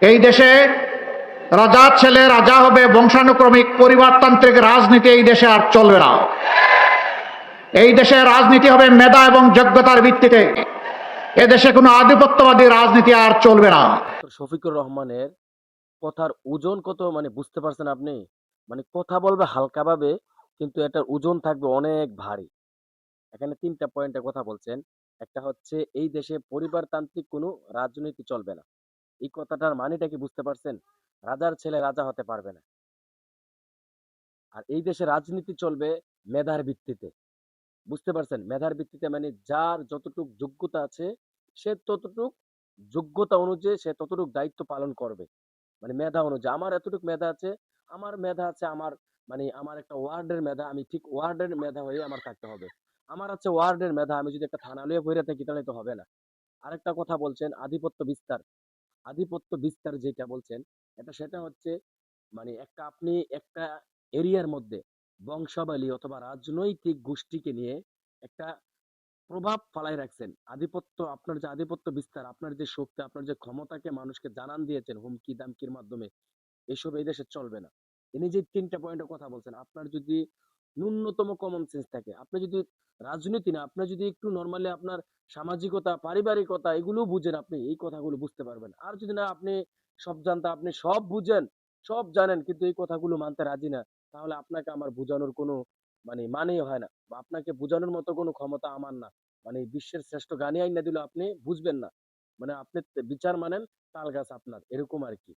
এই দেশে রাজার ছেলে রাজা হবে, বংশানুক্রমিক পরিবারতান্ত্রিক রাজনীতি এই দেশে আর চলবে না। এই দেশে রাজনীতি হবে মেধা এবং যোগ্যতার ভিত্তিতে। এদেশে কোনো আধিপত্যবাদী রাজনীতি আর চলবে না। শফিকুর রহমানের কথার ওজন কত বুঝতে পারছেন আপনি? কথা বলবে হালকাভাবে, কিন্তু এটার ওজন থাকবে অনেক ভারী। এখানে ৩টা পয়েন্টে কথা বলছেন। একটা হচ্ছে এই দেশে পরিবারতান্ত্রিক কোনো রাজনীতি চলবে না। এই কথাটার মানেটা কি বুঝতে পারছেন? রাজার ছেলে রাজা হতে পারবে না। আর এই দেশে রাজনীতি চলবে মেধার ভিত্তিতে। বুঝতে পারছেন? মেধার ভিত্তিতে যার যতটুক যোগ্যতা আছে সে ততটুক যোগ্যতা অনুযায়ী সে ততটুক দায়িত্ব পালন করবে। মেধা অনুযায়ী আমার এতটুকু মেধা আছে, আমার মেধা আছে, আমার একটা ওয়ার্ডের মেধা, আমি ঠিক ওয়ার্ডের মেধা হয়ে আমার থাকতে হবে। আমার আছে ওয়ার্ডের মেধা, আমি যদি একটা থানা লইয়া বইরা থাকি তাহলে তো হবে না। আরেকটা কথা বলছেন আধিপত্য বিস্তার। আধিপত্য বিস্তার যেটা বলছেন, সেটা হচ্ছে আপনি একটা এরিয়ার মধ্যে বংশাবলী অথবা রাজনৈতিক গোষ্ঠীকে নিয়ে একটা প্রভাব ফালাই রাখছেন। আধিপত্য, আপনার যে আধিপত্য বিস্তার, আপনার যে শক্তি, আপনার যে ক্ষমতাকে মানুষকে জানান দিয়েছেন হুমকি দামকির মাধ্যমে, এসব এই দেশে চলবে না। ইনি যে ৩টা পয়েন্টের কথা বলছেন, আপনার যদি ন্যূনতম কমন সেন্স থাকে, আপনি যদি রাজনীতি না, আপনি যদি একটু নর্মালি আপনার সামাজিকতা, পারিবারিকতা এগুলো বুঝেন, আপনি এই কথাগুলো বুঝতে পারবেন। আর যদি না আপনি সব জানতা, আপনি সব বুঝেন, সব জানেন, কিন্তু এই কথাগুলো মানতে রাজি না, তাহলে আপনাকে আমার বোঝানোর কোনো মানেই হয় না, বা আপনাকে বোঝানোর মতো কোনো ক্ষমতা আমার না। বিশ্বের শ্রেষ্ঠ গানই আইনা দিল আপনি বুঝবেন না। আপনি বিচার মানেন, তাল গাছ আপনার, এরকম আর কি।